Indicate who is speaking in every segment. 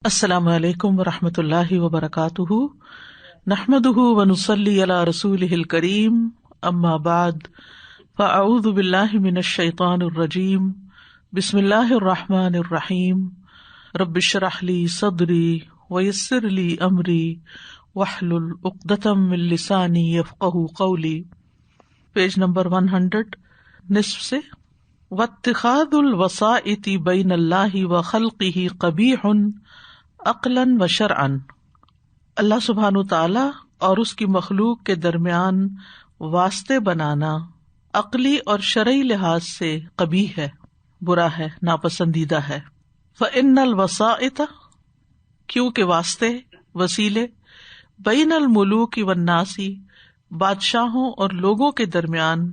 Speaker 1: السلام علیکم ورحمۃ اللہ وبرکاتہ، نحمده ونصلی علی رسولہ الکریم، اما بعد فاعوذ باللہ من الشیطان الرجیم، بسم اللہ الرحمن الرحیم، رب اشرح لی صدری ویسر لی امری واحلل عقدۃ من لسانی یفقہوا قولی۔ پیج نمبر 100 نصف سے، واتخاذ الوسائط بین اللہ وخلقہ قبیح عقلاً و شرعاً، اللہ سبحانہ تعالی اور اس کی مخلوق کے درمیان واسطے بنانا عقلی اور شرعی لحاظ سے قبیح ہے، برا ہے، ناپسندیدہ ہے۔ فإن الوسائط، کیونکہ واسطے، وسیلے، بین الملوک والناس، بادشاہوں اور لوگوں کے درمیان،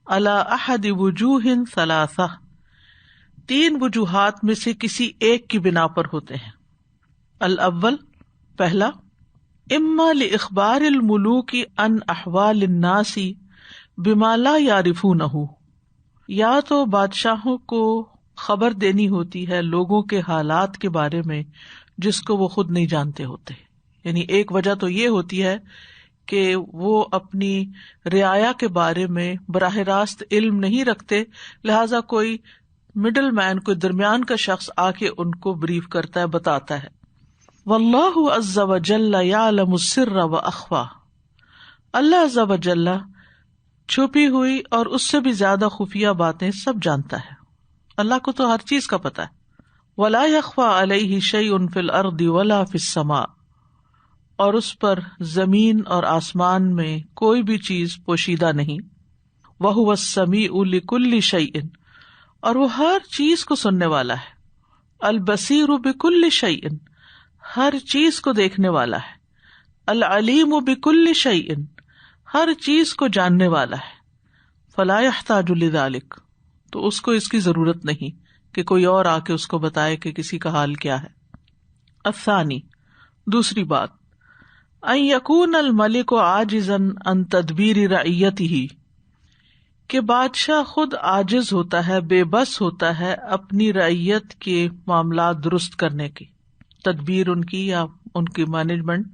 Speaker 1: علی احد وجوہ ثلاثہ، تین وجوہات میں سے کسی ایک کی بنا پر ہوتے ہیں۔ الاول، پہلا، اما لاخبار الملوک عن احوال الناس بما لا یعرفونہ، یا تو بادشاہوں کو خبر دینی ہوتی ہے لوگوں کے حالات کے بارے میں جس کو وہ خود نہیں جانتے ہوتے۔ یعنی ایک وجہ تو یہ ہوتی ہے کہ وہ اپنی رعایا کے بارے میں براہ راست علم نہیں رکھتے، لہذا کوئی مڈل مین، کوئی درمیان کا شخص آ کے ان کو بریف کرتا ہے، بتاتا ہے۔ واللہ عز وجل یعلم السر واخفی، اللہ عز وجل چھپی ہوئی اور اس سے بھی زیادہ خفیہ باتیں سب جانتا ہے، اللہ کو تو ہر چیز کا پتہ ہے۔ ولا یخفی علیہ شیء فی الارض ولا فی السماء، اور اس پر زمین اور آسمان میں کوئی بھی چیز پوشیدہ نہیں۔ وہو السمیع لکل شیء، اور وہ ہر چیز کو سننے والا ہے۔ البصیر بکل شیء، ہر چیز کو دیکھنے والا ہے۔ العلیم بکل شیء، ہر چیز کو جاننے والا ہے۔ فلا یحتاج لذلک، تو اس کو اس کی ضرورت نہیں کہ کوئی اور آ کے اس کو بتائے کہ کسی کا حال کیا ہے۔ الثانی، دوسری بات، ان یکون الملک عاجزا عن تدبیر رعیتہ، کہ بادشاہ خود عاجز ہوتا ہے، بے بس ہوتا ہے اپنی رعیت کے معاملات درست کرنے کی، تدبیر ان کی یا ان کی مینجمنٹ۔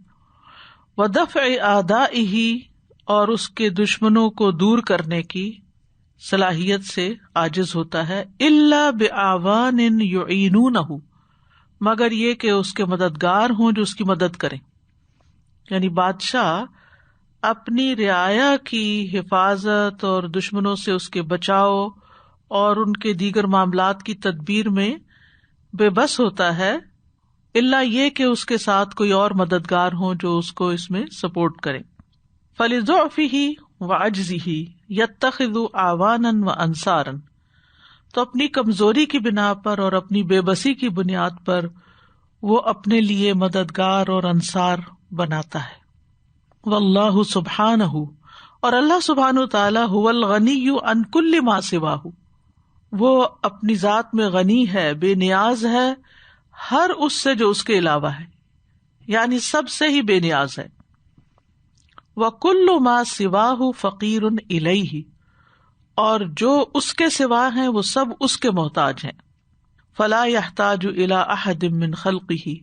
Speaker 1: ودفع اعدائہ، اور اس کے دشمنوں کو دور کرنے کی صلاحیت سے عاجز ہوتا ہے۔ الا باعوان یعینونہ، مگر یہ کہ اس کے مددگار ہوں جو اس کی مدد کریں۔ یعنی بادشاہ اپنی رعایا کی حفاظت اور دشمنوں سے اس کے بچاؤ اور ان کے دیگر معاملات کی تدبیر میں بے بس ہوتا ہے، الا یہ کہ اس کے ساتھ کوئی اور مددگار ہوں جو اس کو اس میں سپورٹ کریں۔ فلضعفہ وعجزہ یتخذ اعوانا وانصارا، تو اپنی کمزوری کی بنا پر اور اپنی بے بسی کی بنیاد پر وہ اپنے لیے مددگار اور انصار بناتا ہے۔ واللہ سبحانہ، اور اللہ سبحانہ تعالی هو الغنی عن کل ما سواہ، وہ اپنی ذات میں غنی ہے، بے نیاز ہے ہر اس سے جو اس کے علاوہ ہے، یعنی سب سے ہی بے نیاز ہے۔ وَكُلُّ مَا سِوَاهُ فَقِيرٌ إِلَيْهِ، اور جو اس کے سوا ہیں وہ سب اس کے محتاج ہیں۔ فَلَا يَحْتَاجُ إِلَىٰ أَحَدٍ مِّنْ خَلْقِهِ،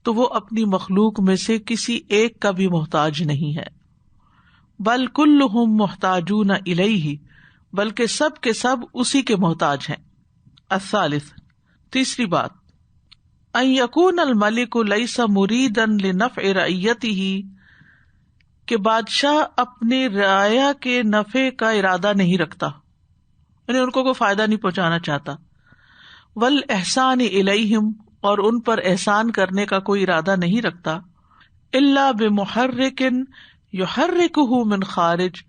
Speaker 1: تو وہ اپنی مخلوق میں سے کسی ایک کا بھی محتاج نہیں ہے۔ بل كُلُّهُمْ مُحْتَاجُونَ إِلَيْهِ، بلکہ سب کے سب اسی کے محتاج ہیں۔ الثالث، تیسری بات، ان یکون الملک لیس مریدا لنفع رعیتہ، کہ بادشاہ اپنی رعایا کے نفع کا ارادہ نہیں رکھتا، یعنی ان کو کوئی فائدہ نہیں پہنچانا چاہتا۔ والاحسان الیہم، اور ان پر احسان کرنے کا کوئی ارادہ نہیں رکھتا۔ الا بمحرک یحرکہ من خارج،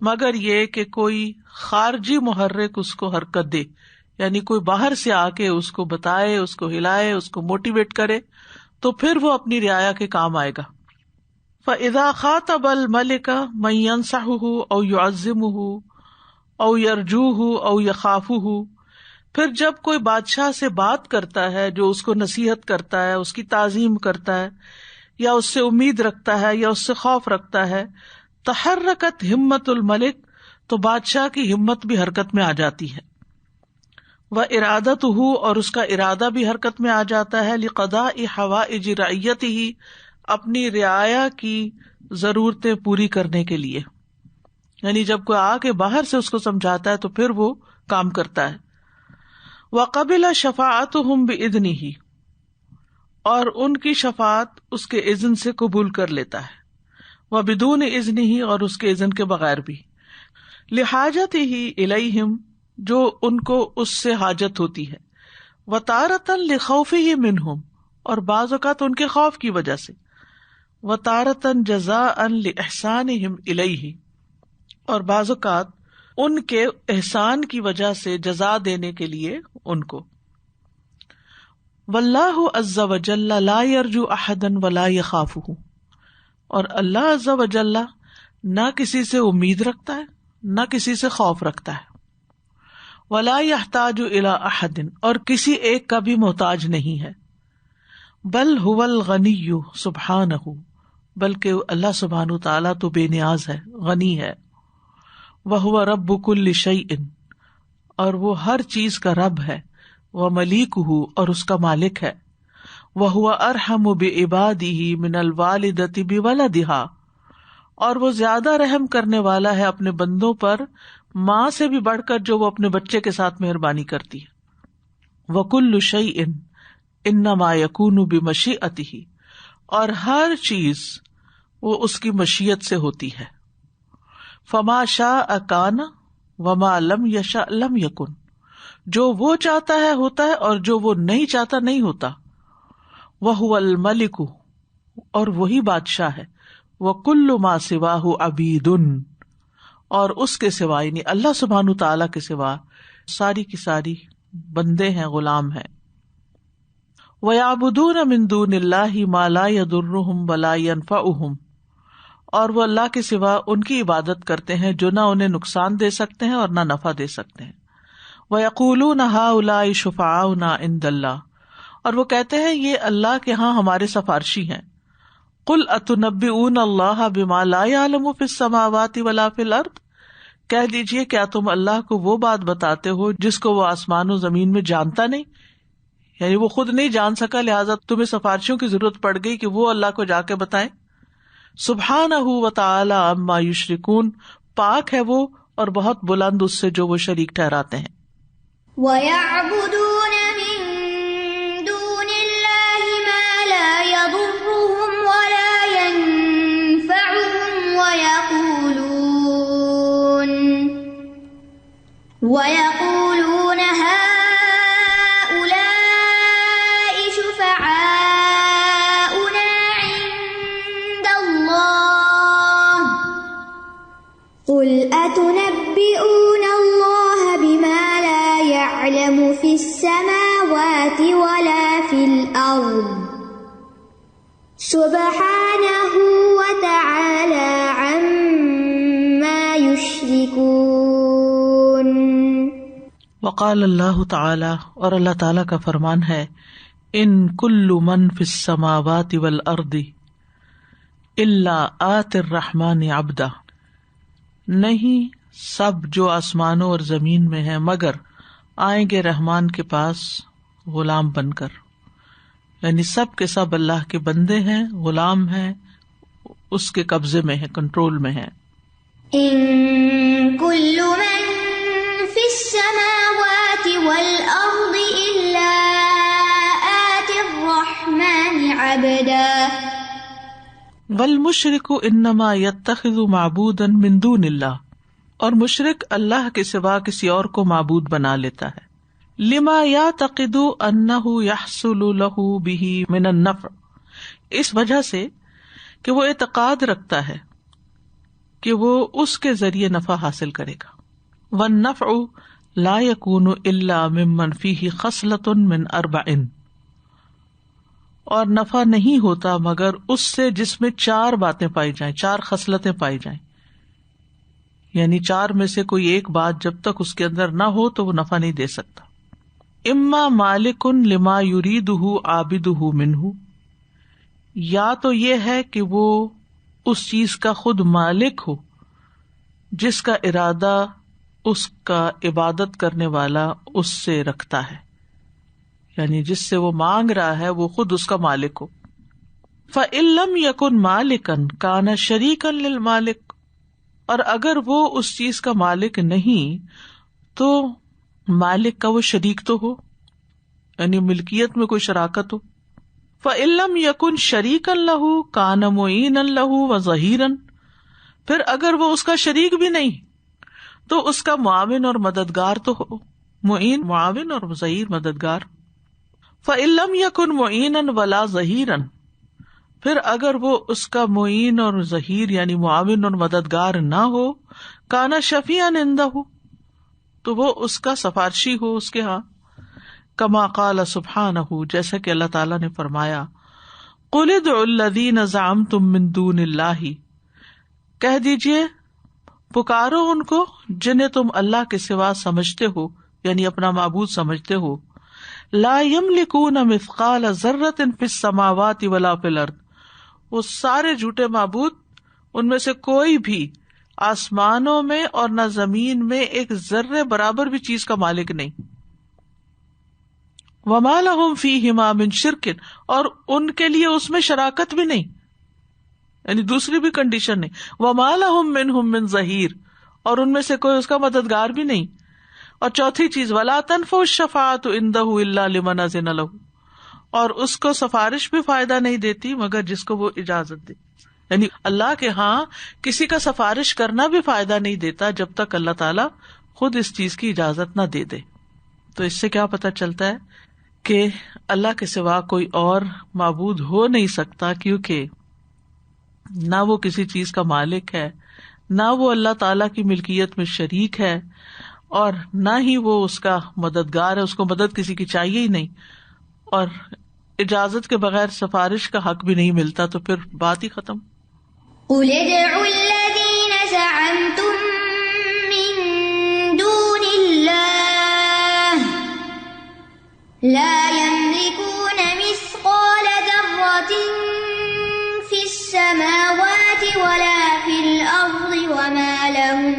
Speaker 1: مگر یہ کہ کوئی خارجی محرک اس کو حرکت دے، یعنی کوئی باہر سے آ کے اس کو بتائے، اس کو ہلائے، اس کو موٹیویٹ کرے، تو پھر وہ اپنی رعایا کے کام آئے گا۔ فَإِذَا خَاطَبَ الْمَلِكَ مَن يَنصَحُهُ أَوْ يُعَزِّمُهُ أَوْ يَرْجُوهُ أَوْ يَخَافُهُ، پھر جب کوئی بادشاہ سے بات کرتا ہے جو اس کو نصیحت کرتا ہے، اس کی تعظیم کرتا ہے، یا اس سے امید رکھتا ہے، یا اس سے خوف رکھتا ہے، تحرکت ہمت الملک، تو بادشاہ کی ہمت بھی حرکت میں آ جاتی ہے۔ وَإِرَادَتُهُ اور اس کا ارادہ بھی حرکت میں آ جاتا ہے، لِقَضَاءِ حَوَائِجِ رَعِيَّتِهِ اپنی رعایا کی ضرورتیں پوری کرنے کے لیے، یعنی جب کوئی آ کے باہر سے اس کو سمجھاتا ہے تو پھر وہ کام کرتا ہے۔ وَقَبِلَ شَفَاعَتُهُمْ بِإِذْنِهِ اور ان کی شفاعت اس کے اذن سے قبول کر لیتا ہے، وَبِدُونِ إِذْنِهِ اور اس کے اذن کے بغیر بھی، لِحَاجَتِهِ إِلَيْهِمْ جو ان کو اس سے حاجت ہوتی ہے، وَتَارَةً لِخَوْفِهِ مِنْهُمْ اور بعض اوقات ان کے خوف کی وجہ سے، وَتَارَةً جَزَاءً لِإِحْسَانِهِمْ إِلَيْهِ اور بعض اوقات ان کے احسان کی وجہ سے جزا دینے کے لیے ان کو۔ وَاللَّهُ عَزَّ وَجَلَّ لَا يَرْجُو أَحَدًا وَلَا يَخَافُهُ اور اللہ عز و جل نہ کسی سے امید رکھتا ہے نہ کسی سے خوف رکھتا ہے، وَلَا يَحْتَاجُ إِلَىٰ أَحَدٍ اور کسی ایک کا بھی محتاج نہیں ہے، بل هو الغنی سبحانہ بلکہ اللہ سبحانہ تعالیٰ تو بے نیاز ہے، غنی ہے، وَهُوَ رَبُّ كُلِّ شَيْءٍ اور وہ ہر چیز کا رب ہے، وَمَلِيكُهُ اور اس کا مالک ہے، وَهُوَ أَرْحَمُ بِعِبَادِهِ مِنَ الْوَالِدَةِ بِوَلَدِهَا اور وہ زیادہ رحم کرنے والا ہے اپنے بندوں پر ماں سے بھی بڑھ کر جو وہ اپنے بچے کے ساتھ مہربانی کرتی ہے۔ وَكُلُّ شَيْءٍ إِنَّمَا يَكُونُ بِمَشِيئَتِهِ اور ہر چیز وہ اس کی مشیت سے ہوتی ہے، فَمَا شَاءَ كَانَ وَمَا لَمْ يَشَأْ لَمْ يَكُنْ جو وہ چاہتا ہے ہوتا ہے اور جو وہ نہیں چاہتا نہیں ہوتا، وَهُوَ الْمَلِكُ اور وہی بادشاہ ہے، وَكُلُّ مَا سِوَاهُ عَبِيدٌ اور اس کے سوا یعنی اللہ سبحانہ تعالیٰ کے سوا ساری کی ساری بندے ہیں، غلام ہیں۔ وَيَعْبُدُونَ مِن دُونِ اللَّهِ مَا لَا يَضُرُّهُمْ وَلَا يَنفَعُهُمْ اور وہ اللہ کے سوا ان کی عبادت کرتے ہیں جو نہ انہیں نقصان دے سکتے ہیں اور نہ نفع دے سکتے ہیں۔ وَيَقُولُونَ هَؤُلَاءِ شُفَعَاؤُنَا عِندَ اللَّهِ اور وہ کہتے ہیں یہ اللہ کے ہاں ہمارے سفارشی ہیں۔ قُلْ أَتُنَبِّئُونَ اللَّهَ بِمَا لَا يَعْلَمُ فِي السَّمَاوَاتِ وَلَا فِي الْأَرْضِ کہہ دیجئے کیا تم اللہ کو وہ بات بتاتے ہو جس کو وہ آسمان و زمین میں جانتا نہیں، یعنی وہ خود نہیں جان سکا لہٰذا تمہیں سفارشیوں کی ضرورت پڑ گئی کہ وہ اللہ کو جا کے بتائیں۔ سبحانہ وتعالی عما یشرکون پاک ہے وہ اور بہت بلند اس سے جو وہ شریک ٹھہراتے ہیں۔
Speaker 2: وَيَعْبُدُونَ مِن دُونِ اللَّهِ مَا لَا يَضُرُّهُمْ وَلَا يَنفَعُهُمْ وَيَقُولُونَ هَؤُلَاءِ شُفَعَاؤُنَا عِندَ اللَّهِ قُلْ أَتُنَبِّئُونَ اللَّهَ بِمَا لَا يَعْلَمُ فِي السَّمَاوَاتِ وَلَا فِي الْأَرْضِ سُبْحَانَهُ وَتَعَالَى عَمَّا يُشْرِكُونَ۔
Speaker 1: وقال اللہ تعالی اور اللہ تعالی کا فرمان ہے، ان کل من فی السماوات والارض الا آتی الرحمن عبدا نہیں سب جو آسمانوں اور زمین میں ہیں مگر آئیں گے رحمان کے پاس غلام بن کر، یعنی سب کے سب اللہ کے بندے ہیں، غلام ہیں، اس کے قبضے میں ہیں، کنٹرول میں ہیں۔
Speaker 2: ان کل من فی السماوات والارض الا آتی الرحمن عبدا
Speaker 1: والمشرک انما یتخذ معبودا من دون اللہ اور مشرک اللہ کے سوا کسی اور کو معبود بنا لیتا ہے، لما یعتقد انہ یحصل له به من النفع اس وجہ سے کہ وہ اعتقاد رکھتا ہے کہ وہ اس کے ذریعے نفع حاصل کرے گا، والنفع لا يكون الا ممن فيه خصلۃ من اربع اور نفع نہیں ہوتا مگر اس سے جس میں 4 باتیں پائی جائیں، 4 خصلتیں پائی جائیں، یعنی 4 میں سے کوئی ایک بات جب تک اس کے اندر نہ ہو تو وہ نفع نہیں دے سکتا۔ اما مالک لما یریدہ عابدہ منہ یا تو یہ ہے کہ وہ اس چیز کا خود مالک ہو جس کا ارادہ اس کا عبادت کرنے والا اس سے رکھتا ہے، یعنی جس سے وہ مانگ رہا ہے وہ خود اس کا مالک ہو. فَإِن لَّمْ يَكُن مَالِكًا كَانَ شَرِيكًا لِلْمَالِكِ، اور اگر وہ اس چیز کا مالک نہیں تو مالک کا وہ شریک تو ہو، یعنی ملکیت میں کوئی شراکت ہو. فَإِن لَّمْ يَكُن شَرِيكًا لَّهُ كَانَ مُعِينًا لَّهُ وَظَهِيرًا، پھر اگر وہ اس کا شریک بھی نہیں تو اس کا معاون اور مددگار تو ہو. معین معاون اور ظہیر مددگار. فَإِن لَّمْ يَكُن مُعِينًا وَلَا ظَهِيرًا، پھر اگر وہ اس کا معین اور ظہیر یعنی معاون اور مددگار نہ ہو، کانا شفیعاً عندہ، تو وہ اس کا سفارشی ہو اس کے ہاں. کما قال سبحانہ، جیسا کہ اللہ تعالیٰ نے فرمایا، قل ادعوا الذین زعمتم من دون اللہ، کہہ دیجئے پکارو ان کو جنہیں تم اللہ کے سوا سمجھتے ہو، یعنی اپنا معبود سمجھتے ہو. لا یملکون مثقال ذرۃ فی السماوات ولا فی الارض، وہ سارے جھوٹے معبود، ان میں سے کوئی بھی آسمانوں میں اور نہ زمین میں ایک ذرے برابر بھی چیز کا مالک نہیں. وما لہم فیہما من شرک، اور ان کے لیے اس میں شراکت بھی نہیں، یعنی دوسری بھی کنڈیشن نہیں. وما لہم منہم من ظہیر، اور ان میں سے کوئی اس کا مددگار بھی نہیں. اور چوتھی چیز، ولا تنفع الشفاعۃ عندہ الا لمن اذن لہ، اور اس کو سفارش بھی فائدہ نہیں دیتی مگر جس کو وہ اجازت دے. یعنی اللہ کے ہاں کسی کا سفارش کرنا بھی فائدہ نہیں دیتا جب تک اللہ تعالیٰ خود اس چیز کی اجازت نہ دے دے. تو اس سے کیا پتہ چلتا ہے کہ اللہ کے سوا کوئی اور معبود ہو نہیں سکتا، کیونکہ نہ وہ کسی چیز کا مالک ہے، نہ وہ اللہ تعالیٰ کی ملکیت میں شریک ہے، اور نہ ہی وہ اس کا مددگار ہے، اس کو مدد کسی کی چاہیے ہی نہیں، اور اجازت کے بغیر سفارش کا حق بھی نہیں ملتا. تو پھر بات ہی ختم.
Speaker 2: قُلِ ادْعُوا الَّذِينَ زَعَمْتُم مِّن دُونِ اللَّهِ لَا يَمْلِكُونَ مِثْقَالَ ذَرَّةٍ فِي السَّمَاوَاتِ وَلَا فِي الْأَرْضِ وَمَا لَهُمْ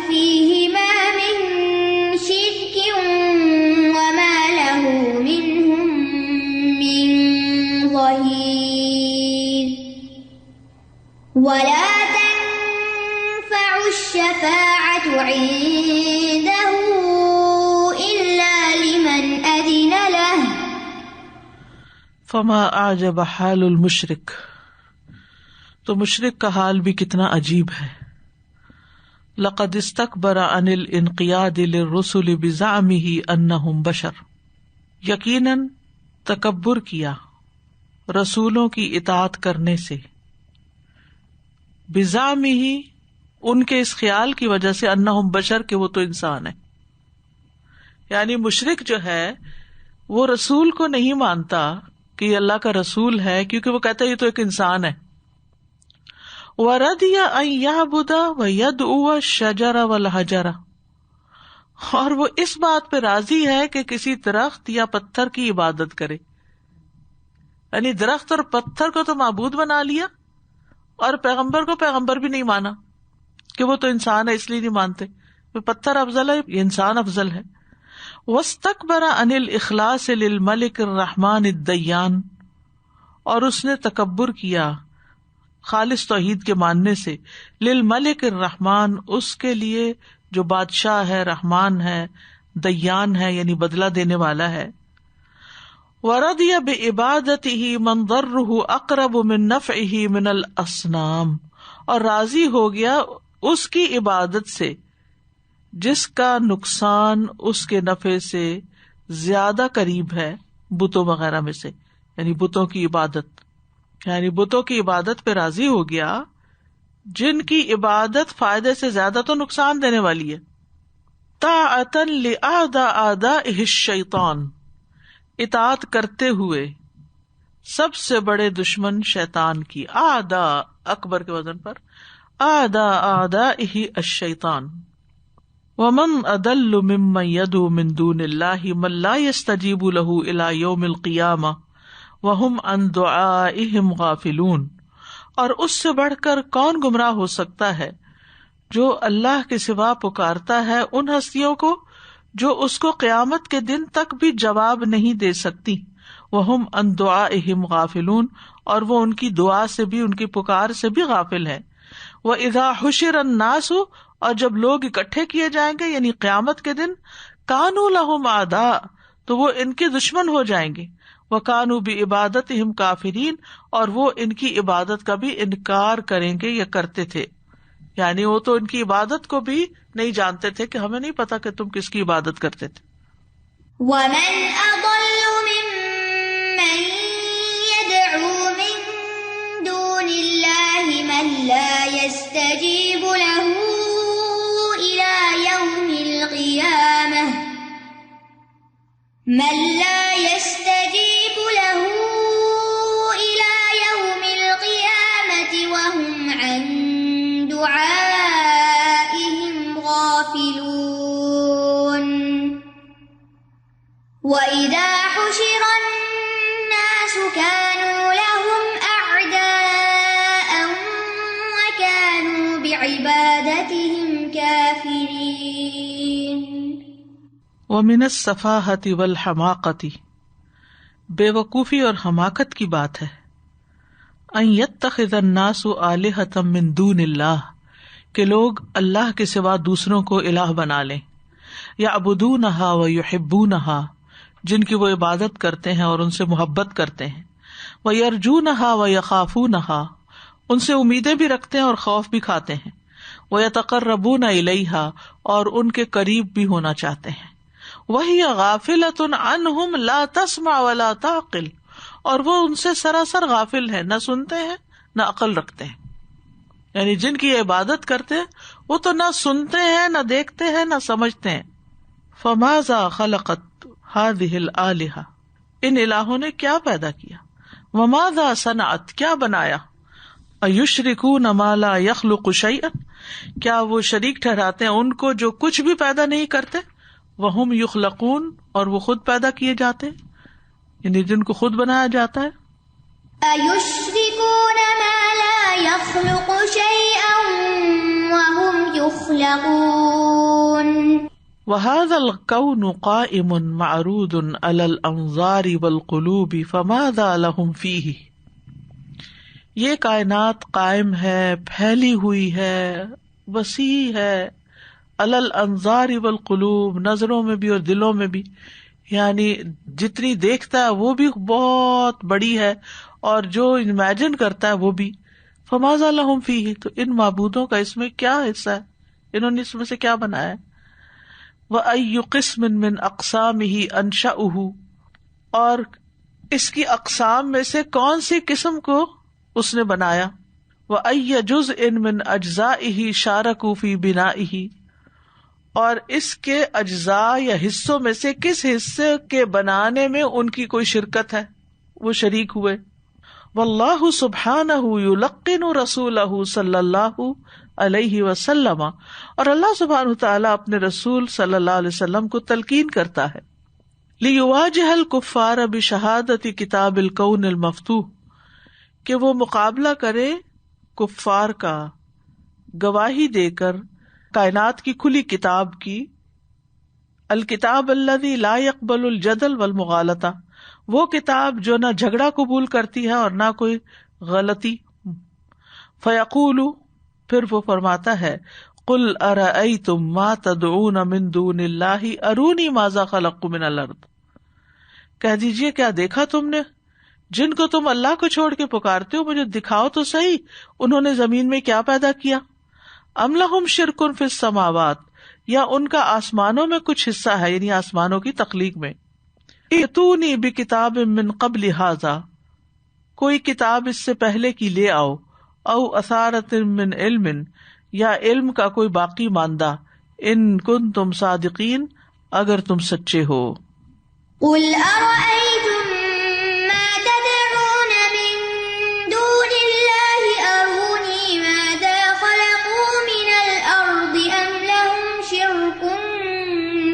Speaker 2: فِيهِمَا مِن شِرْكٍ وَمَا لَهُ مِنْهُم مِّن ظَهِيرٍ. وَلَا تَنفَعُ الشَّفَاعَةُ عِندَهُ إِلَّا لِمَنْ أَذِنَ لَهُ.
Speaker 1: فما اعجب حال المشرک، تو مشرک کا حال بھی کتنا عجیب ہے. لقد استکبر عن الانقیاد للرسل بزعمه انہم بشر، یقیناً تکبر کیا رسولوں کی اطاعت کرنے سے، بزعمه ان کے اس خیال کی وجہ سے، انہم بشر کہ وہ تو انسان ہے. یعنی مشرک جو ہے وہ رسول کو نہیں مانتا کہ یہ اللہ کا رسول ہے، کیونکہ وہ کہتا ہے یہ تو ایک انسان ہے. وَرَضِيَ أَن يَعْبُدَ وَيَدْعُوَ الشَّجَرَ وَالْحَجَرَ، اور وہ اس بات پہ راضی ہے کہ کسی درخت یا پتھر کی عبادت کرے. یعنی درخت اور پتھر کو تو معبود بنا لیا، اور پیغمبر کو پیغمبر بھی نہیں مانا کہ وہ تو انسان ہے اس لیے نہیں مانتے. پتھر افضل ہے، یہ انسان افضل ہے. وَاسْتَكْبَرَ عَنِ الْإِخْلَاصِ لِلْمَلِكِ الرَّحْمَٰنِ الدَّيَّانِ، اور اس نے تکبر کیا خالص توحید کے ماننے سے، للملک الرحمن اس کے لیے جو بادشاہ ہے، رحمان ہے، دیان ہے یعنی بدلہ دینے والا ہے. وَرَضِيَ بِعِبَادَتِهِ مَنْ ضَرُّهُ أَقْرَبُ مِنْ نَفْعِهِ مِنَ الْأَصْنَامِ، اور راضی ہو گیا اس کی عبادت سے جس کا نقصان اس کے نفع سے زیادہ قریب ہے بتوں وغیرہ میں سے، یعنی بتوں کی عبادت، یعنی بتوں کی عبادت پہ راضی ہو گیا جن کی عبادت فائدے سے زیادہ تو نقصان دینے والی ہے. طاعۃ لأعدائہ الشیطان، اطاعت کرتے ہوئے سب سے بڑے دشمن شیطان کی. اعداء اکبر کے وزن پر، اعداء اعدائہ الشیطان. ومن اضل ممن يدعو من دون اللہ من لا يستجیب له الى یوم القیامہ وهم عن دعائهم غافلون، اور اس سے بڑھ کر کون گمراہ ہو سکتا ہے جو اللہ کے سوا پکارتا ہے ان ہستیوں کو جو اس کو قیامت کے دن تک بھی جواب نہیں دے سکتی، وہم عن دعائہم غافلون، اور وہ ان کی دعا سے بھی، ان کی پکار سے بھی غافل ہے۔ وَإِذَا حُشِرَ النَّاسُ، اور جب لوگ اکٹھے کیے جائیں گے یعنی قیامت کے دن، كَانُوا لَهُمْ أَعْدَاءَ، تو وہ ان کے دشمن ہو جائیں گے، وَكَانُوا بِعِبَادَتِهِمْ كَافِرِينَ، اور وہ ان کی عبادت کا بھی انکار کریں گے یا کرتے تھے، یعنی وہ تو ان کی عبادت کو بھی نہیں جانتے تھے کہ ہمیں نہیں پتا کہ تم کس کی عبادت کرتے تھے۔
Speaker 2: وَمَنْ أَضَلُّ مِمَّن يَدْعُو مِن دُونِ اللَّهِ مَن لَّا يَسْتَجِيبُ لَهُ إِلَىٰ يَوْمِ الْقِيَامَةِ وَهُمْ عَن دُعَائِهِمْ غَافِلُونَ وَإِذَا حُشِرَ النَّاسُ كَانُوا لَهُمْ أَعْدَاءً وَكَانُوا بِعِبَادَتِهِمْ كَافِرِينَ۔
Speaker 1: وَمِنَ السَّفَاهَةِ وَالْحَمَاقَةِ، بے وقوفی اور حماقت کی بات ہے، ان يتخذ الناس آلهة من دون اللہ، کہ لوگ اللہ کے سوا دوسروں کو الہ بنا لیں، یعبدونها ویحبونها، جن کی وہ عبادت کرتے ہیں اور ان سے محبت کرتے ہیں، ویرجونها ویخافونها، ان سے امیدیں بھی رکھتے ہیں اور خوف بھی کھاتے ہیں، ویتقربون الیہا، اور ان کے قریب بھی ہونا چاہتے ہیں، وَهِيَ غَافِلَةٌ عَنْهُمْ لَا تَسْمَعُ وَلَا تَعْقِلُ، اور وہ ان سے سراسر غافل ہے، نہ سنتے ہیں نہ عقل رکھتے ہیں، یعنی جن کی عبادت کرتے ہیں وہ تو نہ سنتے ہیں نہ دیکھتے ہیں نہ سمجھتے ہیں۔ فَمَاذَا خَلَقَتْ هَٰذِهِ الْآلِهَةُ، ان الہوں نے کیا پیدا کیا، وَمَاذَا صَنَعَتْ، کیا بنایا، أَيُشْرِكُونَ مَا لَا يَخْلُقُ شَيْئًا، کیا وہ شریک ٹھہراتے ہیں ان کو جو کچھ بھی پیدا نہیں کرتے، وَهُمْ يُخْلَقُونَ، اور وہ خود پیدا کیے جاتے ہیں، یعنی جن کو خود بنایا جاتا ہے۔
Speaker 2: أَيُشْرِكُونَ مَا لَا يَخْلُقُ شَيْئًا وَهُمْ يُخْلَقُونَ۔
Speaker 1: وَهَذَا الْكَوْنُ قَائِمٌ مَعْرُوضٌ عَلَى الْأَنظَارِ وَالْقُلُوبِ فَمَاذَا لَهُمْ فِيهِ، یہ کائنات قائم ہے، پھیلی ہوئی ہے، وسیع ہے، عَلَى الْأَنظَارِ وَالْقُلُوبِ، نظروں میں بھی اور دلوں میں بھی، یعنی جتنی دیکھتا ہے وہ بھی بہت بڑی ہے اور جو امیجن کرتا ہے وہ بھی۔ فَمَاذَا لَهُمْ فِيهِ، تو ان معبودوں کا اس میں کیا حصہ ہے، انہوں نے اس میں سے کیا بنایا ہے۔ وَأَيُّ قِسْمٍ مِّنْ أَقْسَامِهِ أَنشَأُهُ، اور اس کی اقسام میں سے کون سی قسم کو اس نے بنایا۔ وَأَيَّ جُزْءٍ مِّنْ أَجْزَائِهِ شَارَكُوا فِي بِنَائِهِ، اور اس کے اجزاء یا حصوں میں سے کس حصے کے بنانے میں ان کی کوئی شرکت ہے، وہ شریک ہوئے۔ واللہ سبحانہ یلقن رسولہ صلی اللہ علیہ وسلم، اور اللہ سبحانہ تعالیٰ اپنے رسول صلی اللہ علیہ وسلم کو تلقین کرتا ہے، لیواجہ الکفار بشہادت کتاب الکون المفتوح، کہ وہ مقابلہ کرے کفار کا گواہی دے کر کائنات کی کھلی کتاب کی، الکتاب الذی لا یقبل الجدل والمغالطہ، وہ کتاب جو نہ جھگڑا قبول کرتی ہے اور نہ کوئی غلطی۔ فیقول، پھر وہ فرماتا ہے، قل ارأیتم ما تدعون من دون اللہ ارونی ماذا خلقوا من الارض، کہہ دیجئے کیا دیکھا تم نے جن کو تم اللہ کو چھوڑ کے پکارتے ہو، مجھے دکھاؤ تو صحیح انہوں نے زمین میں کیا پیدا کیا۔ ام لہم شرک فی السماوات، یا ان کا آسمانوں میں کچھ حصہ ہے، یعنی آسمانوں کی تخلیق میں۔ ائتونی بکتاب من قبل ھذا، کوئی کتاب اس سے پہلے کی لے آؤ، او اثارۃ من علم، یا علم کا کوئی باقی ماندہ، ان کنتم صادقین، اگر تم سچے ہو۔
Speaker 2: قل ارأیتم ما تدعون من دون اللہ ارونی ماذا خلقوا من الارض ام لهم شرک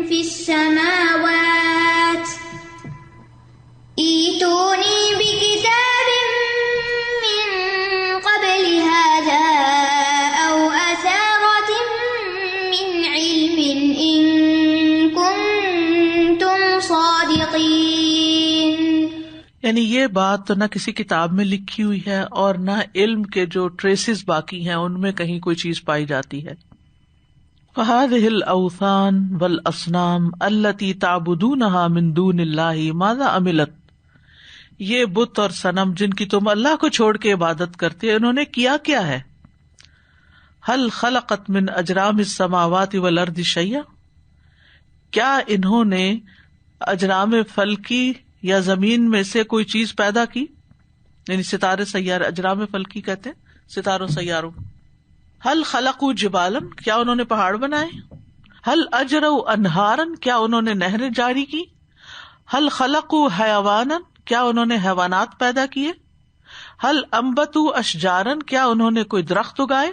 Speaker 2: فی السماوات ایتونی بکتاب من قبل الصادقين.
Speaker 1: یعنی یہ بات تو نہ کسی کتاب میں لکھی ہوئی ہے اور نہ علم کے جو ٹریسز باقی ہیں ان میں کہیں کوئی چیز پائی جاتی ہے. فَهَذِهِ الْأَوْثَانُ وَالْأَصْنَامُ الَّتِي تَعْبُدُونَهَا مِن دُونِ اللَّهِ مَاذَا عَمِلَتْ، یہ بت اور صنم جن کی تم اللہ کو چھوڑ کے عبادت کرتے ہیں انہوں نے کیا کیا ہے. هل خلقت من اجرام السماوات والارض شیئا، کیا انہوں نے اجرام فلکی یا زمین میں سے کوئی چیز پیدا کی، یعنی ستارے سیارے اجرام فلکی کہتے ہیں ستاروں سیاروں. هل خلقوا جبالا، کیا انہوں نے پہاڑ بنائے. هل اجروا انہارا، کیا انہوں نے نہریں جاری کی. هل خلقوا حیوانا، کیا انہوں نے حیوانات پیدا کیے. هل انبتوا اشجارا، کیا انہوں نے کوئی درخت اگائے.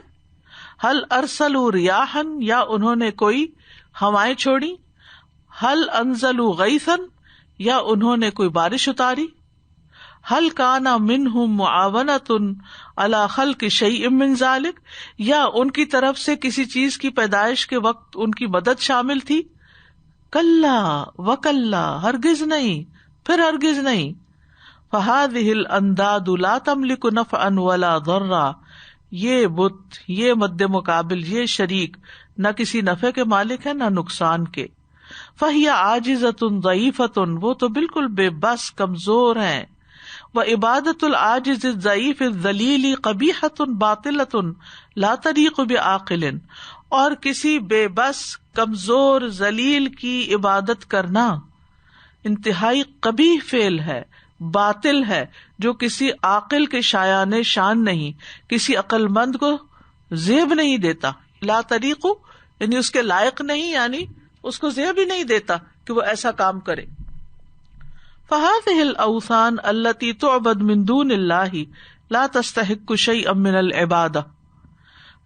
Speaker 1: هل ارسلوا ریاحا، یا انہوں نے کوئی ہوائیں چھوڑی. هل انزلوا غیثا، یا انہوں نے کوئی بارش اتاری. هل کان منہم معاونۃ علی خلق شیء من ذلک، یا ان کی طرف سے کسی چیز کی پیدائش کے وقت ان کی مدد شامل تھی. کلا وکلا، ہرگز نہیں پھر ہرگز نہیں. فہذہ الانداد لا تملک نفعا ولا ضرا، یہ بت، یہ مد مقابل، یہ شریک نہ کسی نفع کے مالک ہے نہ نقصان کے. فہی عاجزۃ ضعیفۃ، وہ تو بالکل بے بس کمزور ہیں. وعبادۃ العاجز الضعیف الذلیل قبیحۃ باطلۃ لا تلیق بعاقل، اور کسی بے بس کمزور ذلیل کی عبادت کرنا انتہائی قبیح فعل ہے، باطل ہے، جو کسی عاقل کے شایان شان نہیں، کسی عقل مند کو زیب نہیں دیتا. لا تلیق یعنی اس کے لائق نہیں، یعنی اس کو زیب ہی نہیں دیتا کہ وہ ایسا کام کرے. فَهَذِهِ الْأَوْثَانُ الَّتِي تُعْبَدُ مِن دُونِ اللَّهِ لَا تَسْتَحِقُّ شَيْئًا مِنَ الْعِبَادَةِ،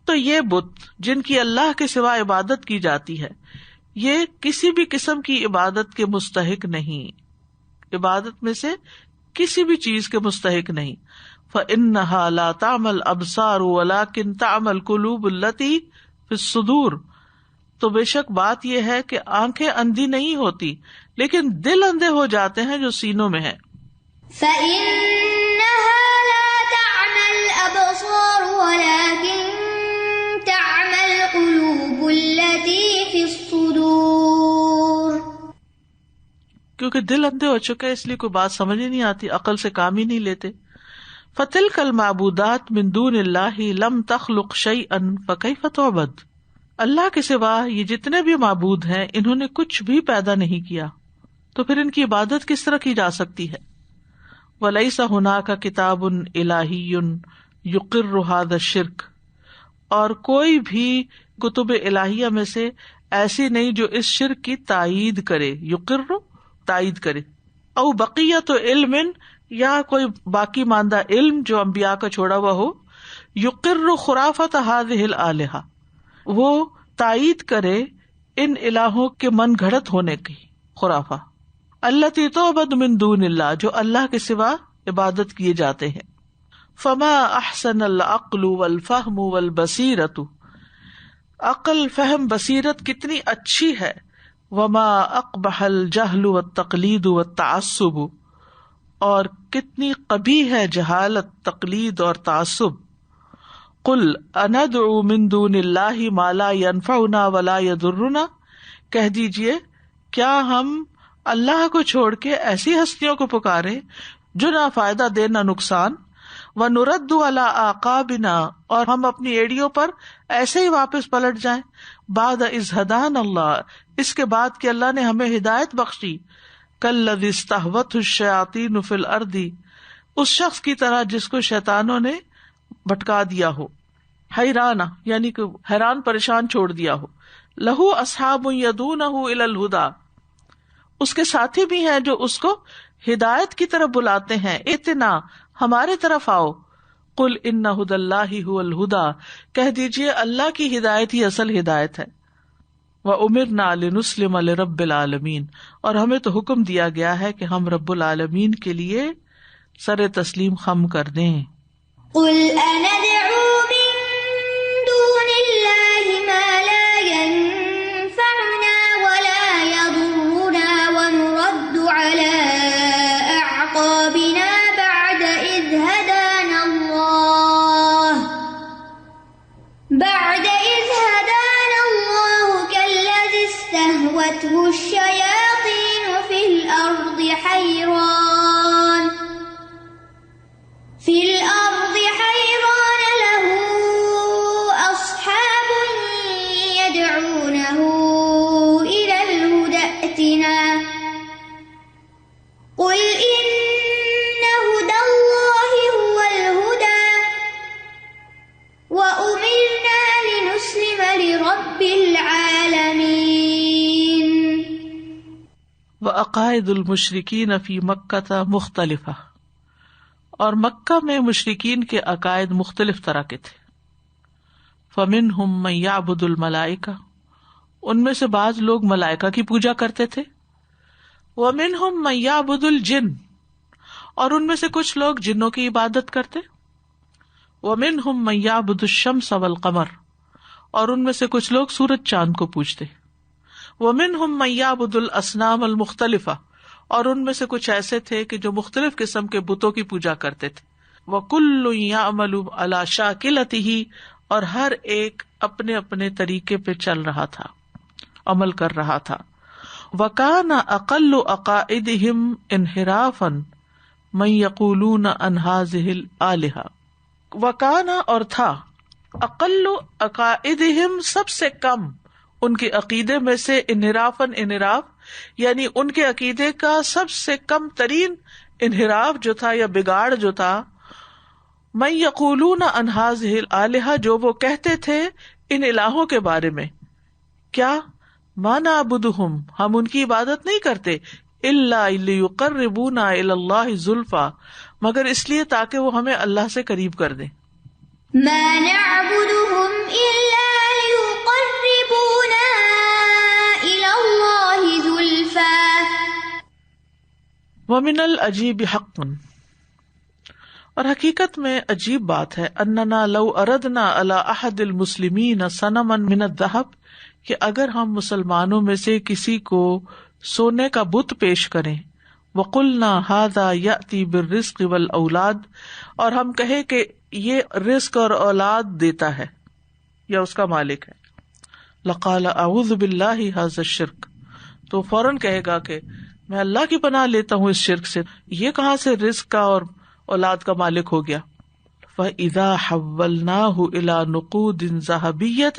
Speaker 1: تو یہ بت جن کی اللہ کے سوا عبادت کی جاتی ہے یہ کسی بھی قسم کی عبادت کے مستحق نہیں، عبادت میں سے کسی بھی چیز کے مستحق نہیں. فَإِنَّهَا لَا تَعْمَى الْأَبْصَارُ وَلَكِن تَعْمَى الْقُلُوبُ الَّتِي فِي الصُّدُورِ، تو بے شک بات یہ ہے کہ آنکھیں اندھی نہیں ہوتی لیکن دل اندھے ہو جاتے ہیں جو سینوں میں ہیں.
Speaker 2: فَإِنَّهَا لَا تَعْمَى الْأَبْصَارُ وَلَكِن تَعْمَى الْقُلُوبُ الَّتِي فِي الصُّدُورِ،
Speaker 1: کیونکہ دل اندھے ہو چکے اس لیے کوئی بات سمجھ ہی نہیں آتی، عقل سے کام ہی نہیں لیتے. فَتِلْكَ الْمَعْبُودَاتُ مِن دُونِ اللَّهِ لَمْ تَخْلُقْ شَيْئًا فَكَيْفَ تُعْبَدُ، اللہ کے سوا یہ جتنے بھی معبود ہیں انہوں نے کچھ بھی پیدا نہیں کیا تو پھر ان کی عبادت کس طرح کی جا سکتی ہے. وَلَيْسَ هُنَاكَ كِتَابٌ إِلَٰهِيٌّ يُقِرُّ هَذَا الشِّرْكَ، اور کوئی بھی کتب الہیہ میں سے ایسی نہیں جو اس شرک کی تائید کرے، یقر تائید کرے. او بقیت علم، یا کوئی باقی ماندہ علم جو انبیاء کا چھوڑا ہوا ہو. یقر خرافت هذه الآلہہ، وہ تائید کرے ان الہوں کے من گھڑت ہونے کی خرافہ. التی تعبد من دون اللہ، جو اللہ کے سوا عبادت کیے جاتے ہیں. فما احسن العقل والفہم والبصیرت، عقل فہم بصیرت کتنی اچھی ہے. وما اقبح الجہل والتقلید والتعصب، اور کتنی قبیح ہے جہالت، تقلید اور تعصب. قل اندعو من دون اللہ ما لا ينفعنا ولا يضرنا، کہہ دیجئے کیا ہم اللہ کو چھوڑ کے ایسی ہستیوں کو پکارے جو نہ فائدہ دے نہ نقصان. ونرد علی اعقابنا، اور ہم اپنی ایڑیوں پر ایسے ہی واپس پلٹ جائیں. بعد اذ ہدانا اللہ، اس کے بعد کہ اللہ نے ہمیں ہدایت بخشی. کالذی استہوتہ الشیاطین فی الارض، اس شخص کی طرح جس کو شیطانوں نے بھٹکا دیا ہو، حیرانہ یعنی کہ حیران پریشان چھوڑ دیا ہو. لہو اصحاب یدونہ الی الہدی، اس کے ساتھی بھی ہیں جو اس کو ہدایت کی طرف بلاتے ہیں. اتنا ہمارے طرف آؤ. قل ان ھدی اللہ ھو الھدی، کہہ دیجئے اللہ کی ہدایت ہی اصل ہدایت ہے. وَأُمِرْنَا لِنُسْلِمَ لِرَبِّ الْعَالَمِينَ، اور ہمیں تو حکم دیا گیا ہے کہ ہم رب العالمین کے لیے سر تسلیم خم کر دیں.
Speaker 2: قل أندعو من دون الله ما لا ينفعنا ولا يضرنا ونرد على
Speaker 1: عقائد المشرکین فی مکہ مختلفہ، اور مکہ میں مشرکین کے عقائد مختلف طرح کے تھے. فمنہم من یعبد الملائکہ، ان میں سے بعض لوگ ملائکہ کی پوجا کرتے تھے. ومنہم من یعبد الجن، اور ان میں سے کچھ لوگ جنوں کی عبادت کرتے. ومنہم من یعبد الشمس والقمر، اور ان میں سے کچھ لوگ سورج چاند کو پوجتے. ومنہم من یعبد الاصنام المختلفہ، اور ان میں سے کچھ ایسے تھے کہ جو مختلف قسم کے بتوں کی پوجا کرتے تھے. وَكُلٌّ يَعْمَلُ عَلَى شَاكِلَتِهِ، اور ہر ایک اپنے اپنے طریقے پہ چل رہا تھا، عمل کر رہا تھا. وَكَانَ أَقَلُّ عَقَائِدِهِمْ انْحِرَافًا مَنْ يَقُولُونَ عَنْ هَٰذِهِ الْآلِهَةِ، وَكَانَ، اور تھا، أَقَلُّ عَقَائِدِهِمْ، سب سے کم ان کے عقیدے میں سے، انحراف یعنی ان کے عقیدے کا سب سے کم ترین انحراف جو تھا یا بگاڑ جو تھا، من یقولون عن هذه الآلہہ، جو وہ کہتے تھے ان الہوں کے بارے میں، کیا، ما نعبدہم، ہم ان کی عبادت نہیں کرتے، الا لیقربونا الی اللہ زلفی، مگر اس لیے تاکہ وہ ہمیں اللہ سے قریب کر دیں.
Speaker 2: ما نعبدهم إلا ليقربونا إلى الله زلفى.
Speaker 1: ومن العجیب حق، اور حقیقت میں عجیب بات ہے، اننا لو اردنا علی احد المسلمین صنما من الذهب، کہ اگر ہم مسلمانوں میں سے کسی کو سونے کا بت پیش کریں، وقلنا هذا یأتی بالرزق والاولاد، اور ہم کہیں کہ یہ رزق اور اولاد دیتا ہے یا اس کا مالک ہے، لقال اعوذ باللہ ھذا الشرک، تو فوراً کہے گا کہ میں اللہ کی پناہ لیتا ہوں اس شرک سے، یہ کہاں سے رزق کا اور اولاد کا مالک ہو گیا. فَإِذَا حَوَّلْنَاهُ إِلَى نُقُودٍ ذَهَبِيَّةٍ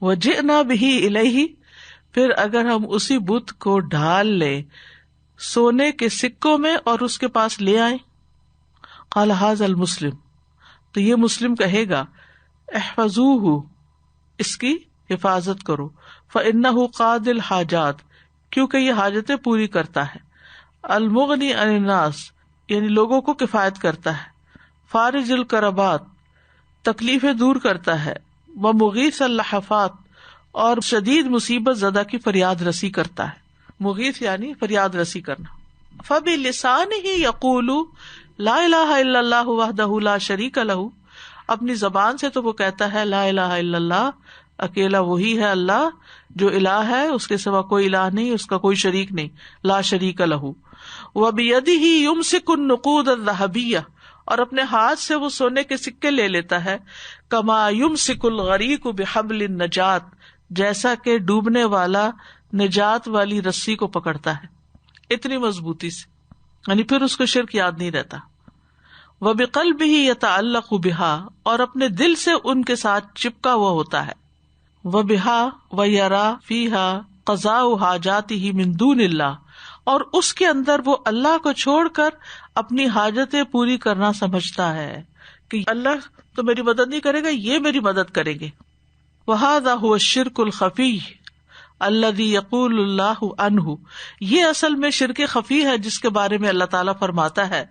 Speaker 1: وَجِئْنَا بِهِ إِلَيْهِ، پھر اگر ہم اسی بت کو ڈھال لیں سونے کے سکوں میں اور اس کے پاس لے آئیں، قال هذا المسلم، تو یہ مسلم کہے گا، احفظوه، اس کی حفاظت کرو، فإنه قاضی الحاجات، کیونکہ یہ حاجتیں پوری کرتا ہے، المغنی عن الناس، یعنی لوگوں کو کفایت کرتا ہے، فارج الکربات، تکلیفیں دور کرتا ہے، ومغیث اللحفات، اور شدید مصیبت زدہ کی فریاد رسی کرتا ہے. مغیث یعنی فریاد رسی کرنا. فبلسانہ یقول لا الہ الا اللہ وحدہ لا شریک لہ، اپنی زبان سے تو وہ کہتا ہے لا الہ الا اللہ، اکیلا وہی ہے اللہ جو الہ ہے، اس کے سوا کوئی الہ نہیں، اس کا کوئی شریک نہیں، لا شریک لہ. وبیدہ یمسک النقود الذہبیہ، اور اپنے ہاتھ سے وہ سونے کے سکے لے لیتا ہے، کما یمسک الغریق بحبل النجات، جیسا کہ ڈوبنے والا نجات والی رسی کو پکڑتا ہے، اتنی مضبوطی سے، یعنی پھر اس کو شرک یاد نہیں رہتا. وبقلبہ یتعلق بہا، اور اپنے دل سے ان کے ساتھ چپکا ہوا ہوتا ہے. وبہا ویرا فیہا قضاء حاجاتہ من دون اللہ، اور اس کے اندر وہ اللہ کو چھوڑ کر اپنی حاجتیں پوری کرنا سمجھتا ہے کہ اللہ تو میری مدد نہیں کرے گا، یہ میری مدد کریں گے. وہذا هو الشرک الخفی الذی یقول اللہ عنہ، یہ اصل میں شرک خفی ہے جس کے بارے میں اللہ تعالیٰ فرماتا ہے،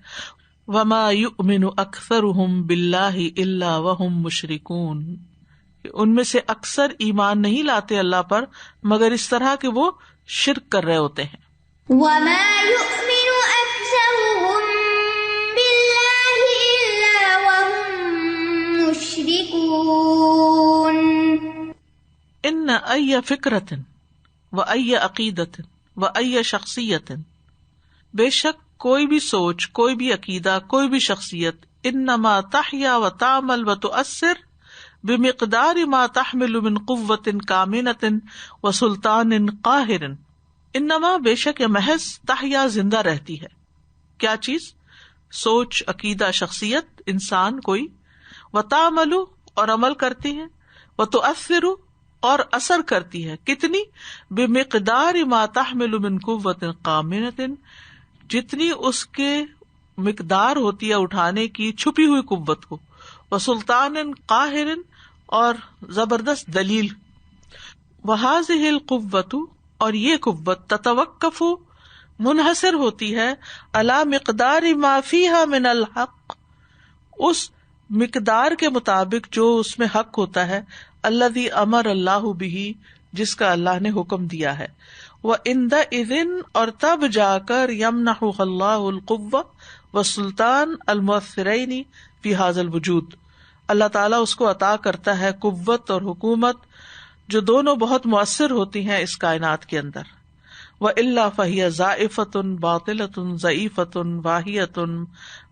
Speaker 1: وما یؤمن اکثرهم باللہ الا وهم مشرکون، ان میں سے اکثر ایمان نہیں لاتے اللہ پر مگر اس طرح کہ وہ شرک کر رہے ہوتے ہیں.
Speaker 2: وما يؤمن أكثرهم بالله إلا وهم مشركون.
Speaker 1: ان ای فکرۃ و ای عقیدۃ و ای شخصیت، بے شک کوئی بھی سوچ، کوئی بھی عقیدہ، کوئی بھی شخصیت، انما تحیا و تعمل و تؤثر بمقدار ما تحمل من قوت کامنۃ و سلطان قاہر. انما بے شک یا محض تحیا زندہ رہتی ہے، کیا چیز؟ سوچ، عقیدہ، شخصیت، انسان کوئی، وتعمل اور عمل کرتی ہے، وتؤثر اور اثر کرتی ہے، کتنی؟ بمقدار ما تحمل من قوت کامنۃ، جتنی اس کے مقدار ہوتی ہے اٹھانے کی چھپی ہوئی قوت کو، وسلطان قاہر اور زبردست دلیل. وہذہ القوۃ، اور یہ قوت، تتوقف منحصر ہوتی ہے علی مقدار ما فیہا من الحق، اس مقدار کے مطابق جو اس میں حق ہوتا ہے، الذی امر اللہ بہ، جس کا اللہ نے حکم دیا ہے، وَعِندَئِذٍ، اور تب جا کر، یمنحہ اللہ القوة والسلطان المؤثرین فی ھذا الوجود، اللہ تعالیٰ اس کو عطا کرتا ہے قوت اور حکومت جو دونوں بہت مؤثر ہوتی ہیں اس کائنات کے اندر. وَإِلَّا فَهِيَ زَائِفَةٌ بَاطِلَةٌ ضَعِیفَةٌ وَاهِیَةٌ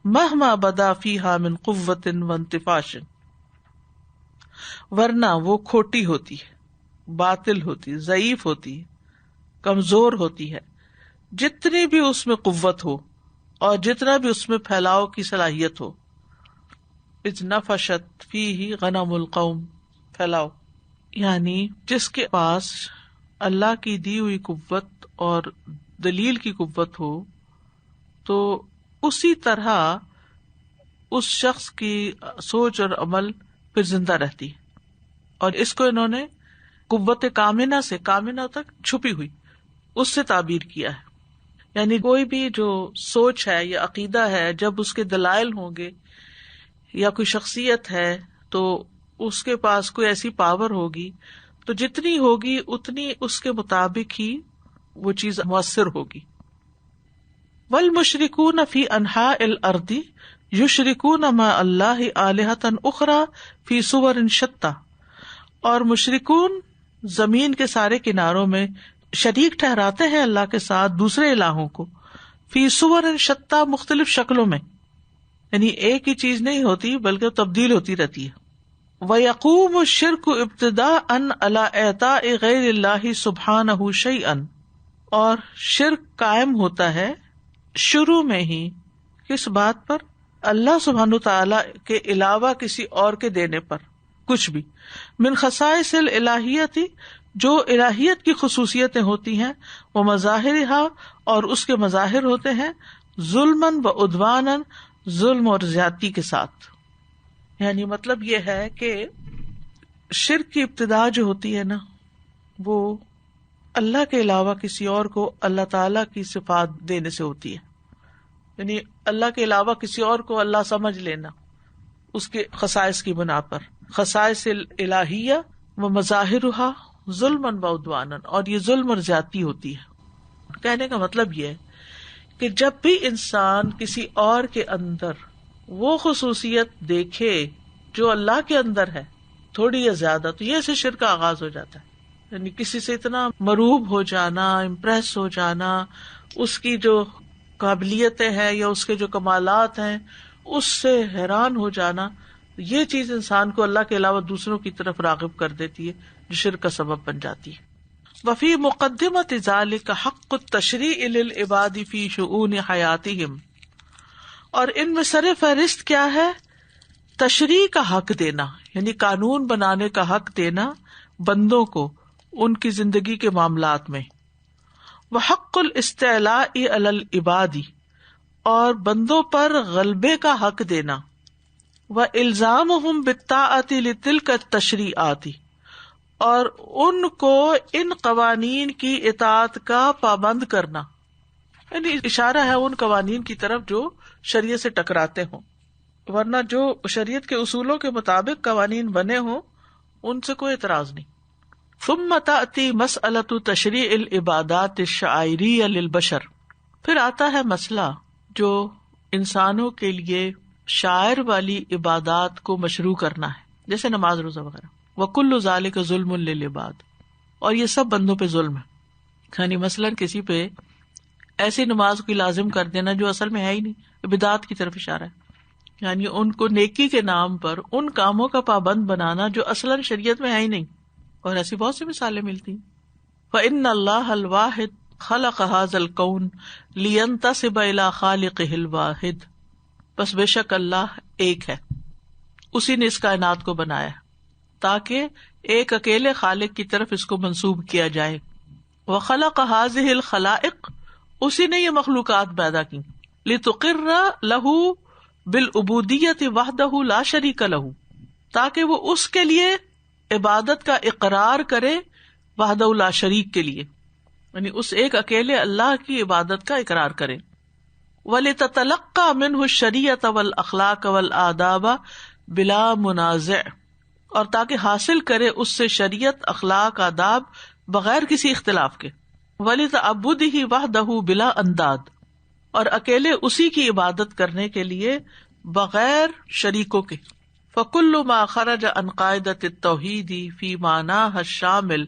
Speaker 1: مَهْمَا بَدَا فِيهَا مِنْ قُوَّةٍ وَانْتِفَاشٍ، ورنہ وہ کھوٹی ہوتی ہے، باطل ہوتی، ضعیف ہوتی ہے، کمزور ہوتی ہے، جتنی بھی اس میں قوت ہو اور جتنا بھی اس میں پھیلاؤ کی صلاحیت ہو. اذ نفشت فیہ غنم القوم، پھیلاؤ یعنی جس کے پاس اللہ کی دی ہوئی قوت اور دلیل کی قوت ہو تو اسی طرح اس شخص کی سوچ اور عمل پھر زندہ رہتی. اور اس کو انہوں نے قوت کامنہ سے، کامنہ تک چھپی ہوئی، اس سے تعبیر کیا ہے. یعنی کوئی بھی جو سوچ ہے یا عقیدہ ہے، جب اس کے دلائل ہوں گے یا کوئی شخصیت ہے تو اس کے پاس کوئی ایسی پاور ہوگی تو جتنی ہوگی اتنی اس کے مطابق ہی وہ چیز مؤثر ہوگی. والمشرکون فی انحاء الارض یشرکون مع اللہ آلہۃ اخری فی صور شتیٰ، اور مشرکون زمین کے سارے کناروں میں شریک ٹھہراتے ہیں اللہ کے ساتھ دوسرے الہوں کو، فی صور شتیٰ، مختلف شکلوں میں، یعنی ایک ہی چیز نہیں ہوتی بلکہ تبدیل ہوتی رہتی ہے. وَيَقُومُ الشِّرْكُ ابْتِدَاءً عَلَىٰ إِعْطَاءِ غَيْرِ اللَّهِ سُبْحَانَهُ شَيْئًا، اور شرک قائم ہوتا ہے شروع میں ہی کس بات پر؟ اللہ سبحانہ تعالیٰ کے علاوہ کسی اور کے دینے پر کچھ بھی، من خصائص الالہیت، جو الہیت کی خصوصیتیں ہوتی ہیں، وہ مظاہرها، اور اس کے مظاہر ہوتے ہیں، ظلماً و عدواناً، ظلم اور زیادتی کے ساتھ. یعنی مطلب یہ ہے کہ شرک کی ابتدا جو ہوتی ہے نا، وہ اللہ کے علاوہ کسی اور کو اللہ تعالیٰ کی صفات دینے سے ہوتی ہے. یعنی اللہ کے علاوہ کسی اور کو اللہ سمجھ لینا اس کے خصائص کی بنا پر، خصائص الہیہ و مظاہرها ظلما و عدوانا، اور یہ ظلم اور زیادتی ہوتی ہے. کہنے کا مطلب یہ ہے کہ جب بھی انسان کسی اور کے اندر وہ خصوصیت دیکھے جو اللہ کے اندر ہے، تھوڑی یا زیادہ، تو یہ سے شرک کا آغاز ہو جاتا ہے. یعنی کسی سے اتنا مروب ہو جانا، امپریس ہو جانا، اس کی جو قابلیتیں ہیں یا اس کے جو کمالات ہیں اس سے حیران ہو جانا، یہ چیز انسان کو اللہ کے علاوہ دوسروں کی طرف راغب کر دیتی ہے، جو شرک کا سبب بن جاتی ہے. وفی مقدمۃ ذالک حق التشریع للعباد فی شؤون حیاتہم، اور ان میں سر فہرست کیا ہے؟ تشریع کا حق دینا، یعنی قانون بنانے کا حق دینا بندوں کو ان کی زندگی کے معاملات میں. وحق الاستعلاء علی العباد، اور بندوں پر غلبے کا حق دینا. وإلزامہم بالطاعۃ لتلک التشریعات، اور ان کو ان قوانین کی اطاعت کا پابند کرنا. یعنی اشارہ ہے ان قوانین کی طرف جو شریعت سے ٹکراتے ہوں، ورنہ جو شریعت کے اصولوں کے مطابق قوانین بنے ہوں ان سے کوئی اعتراض نہیں. ثم تأتی مسئلۃ تشریع العبادات الشعائریہ للبشر، پھر آتا ہے مسئلہ جو انسانوں کے لیے شاعر والی عبادات کو مشروع کرنا ہے، جیسے نماز روزہ وغیرہ. وکل ذلک ظلم للعباد، اور یہ سب بندوں پہ ظلم ہے. یعنی مثلاً کسی پہ ایسی نماز کی لازم کر دینا جو اصل میں ہے ہی نہیں، بدعت کی طرف اشارہ ہے. یعنی ان کو نیکی کے نام پر ان کاموں کا پابند بنانا جو اصلاً شریعت میں ہے ہی نہیں. اور ایسی بہت سی مثالیں ملتی ہیں. فإن اللہ الواحد خلق هذا الكون لينتسب إلى خالقه الواحد، بس بے شک اللہ ایک ہے، اسی نے اس کائنات کو بنایا تاکہ ایک اکیلے خالق کی طرف اس کو منسوب کیا جائے. وخلق هذه الخلائق، اسی نے یہ مخلوقات پیدا کی. لتقر له بالعبودیۃ وحدہ لا شریک لہ، تاکہ وہ اس کے لیے عبادت کا اقرار کرے وحدہ لا شریک کے لیے. یعنی اس ایک اکیلے اللہ کی عبادت کا اقرار کریں. وَلِتَتَلَقَّى مِنْهُ الشَّرِيعَةَ وَالْأَخْلَاقَ وَالْآدَابَ بِلَا مُنَازِعٍ، اور تاکہ حاصل کرے اس سے شریعت، اخلاق، آداب بغیر کسی اختلاف کے. وَلِتَعَبُّدِهِ وَحْدَهُ بِلَا أَنْدَادٍ، اور اکیلے اسی کی عبادت کرنے کے لیے بغیر شریکوں کے. فَكُلُّ مَا خَرَجَ عَنْ قَاعِدَةِ التَّوْحِيدِ فِي مَعْنَاهَا الشَّامِلِ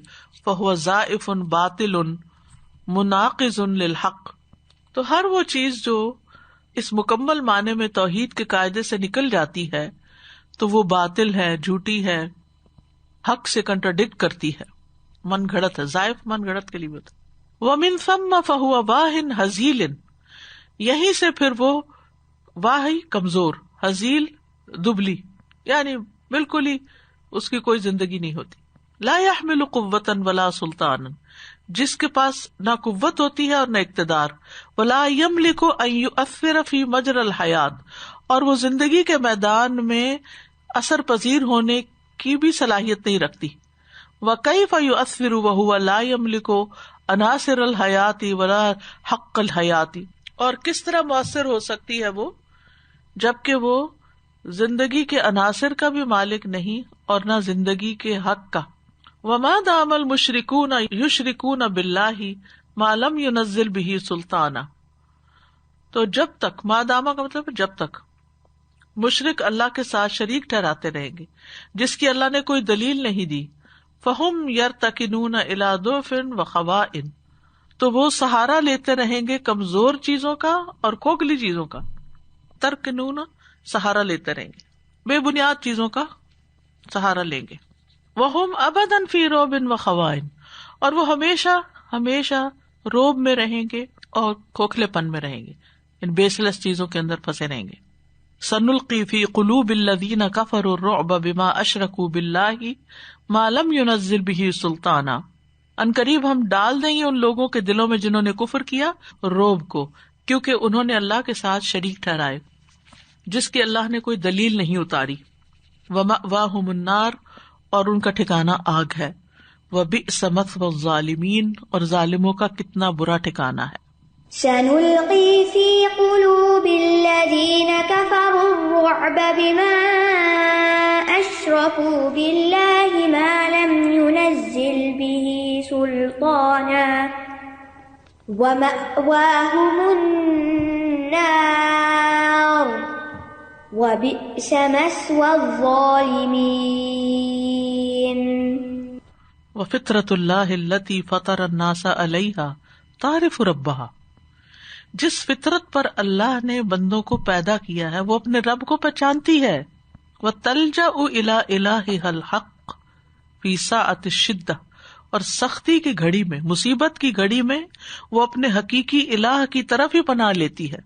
Speaker 1: فَهُوَ زَائِفٌ بَاطِلٌ مُنَاقِضٌ لِلْحَقِّ. تو ہر وہ چیز جو اس مکمل معنی میں توحید کے قاعدے سے نکل جاتی ہے تو وہ باطل ہے، جھوٹی ہے، حق سے کنٹراڈکٹ کرتی ہے، من گھڑت ہے. زائف من گھڑت کے لیے ہوتا ہے. وَمِن ثَمَّ فَهُوَ وَاهٍ هَزِيلٍ، یہیں سے پھر وہ واہی کمزور، ہزیل دبلی، یعنی بالکل ہی اس کی کوئی زندگی نہیں ہوتی. لا يحمل قوة ولا سلطانا، جس کے پاس نہ قوت ہوتی ہے اور نہ اقتدار. ولا يملك ان يؤثر في مجرى الحياة، اور وہ زندگی کے میدان میں اثر پذیر ہونے کی بھی صلاحیت نہیں رکھتی. وكيف يؤثر وهو لا يملك عناصر الحياة ولا حق الحياة، اور کس طرح مؤثر ہو سکتی ہے وہ جبکہ وہ زندگی کے عناصر کا بھی مالک نہیں اور نہ زندگی کے حق کا. وما دام المشركون يشركون بالله ما لم ينزل به سلطانا، تو جب تک، ما داما کا مطلب جب تک، مشرک اللہ کے ساتھ شریک ٹھہراتے رہیں گے جس کی اللہ نے کوئی دلیل نہیں دی. فہم یرتکنون الی ضعف وخواء، تو وہ سہارا لیتے رہیں گے کمزور چیزوں کا اور کھوکھلی چیزوں کا. ترکنون سہارا لیتے رہیں گے، بے بنیاد چیزوں کا سہارا لیں گے. وہم ابدا فی رعب وخواء، اور وہ ہمیشہ ہمیشہ روب میں رہیں گے اور کھوکھلے پن میں رہیں گے، ان بیس لیس چیزوں کے اندر پھنسے رہیں گے. سنلقی فی قلوب الذین کفروا الرعب بما اشرکوا باللہ ما لم ينزل به سلطانا، ان قریب ہم ڈال دیں گے ان لوگوں کے دلوں میں جنہوں نے کفر کیا روب کو، کیونکہ انہوں نے اللہ کے ساتھ شریک ٹھہرائے جس کی اللہ نے کوئی دلیل نہیں اتاری. ومأواہم النار، اور ان کا ٹھکانہ آگ ہے. وبئس مثوى الظالمین، اور ظالموں کا کتنا برا ٹھکانہ ہے.
Speaker 2: سنلقي في قلوب الذين كفروا الرعب بما أشركوا بالله ما لم ينزل به سلطانا ومأواهم النار وبئس مثوى الظالمين.
Speaker 1: وفطرۃ اللہ التی فطر الناس علیہا تعرف ربہا، جس فطرت پر اللہ نے بندوں کو پیدا کیا ہے وہ اپنے رب کو پہچانتی ہے. وتلجأ الی الہہا الحق فی ساعۃ الشدہ، اور سختی کی گھڑی میں، مصیبت کی گھڑی میں وہ اپنے حقیقی الہ کی طرف ہی پناہ لیتی ہے.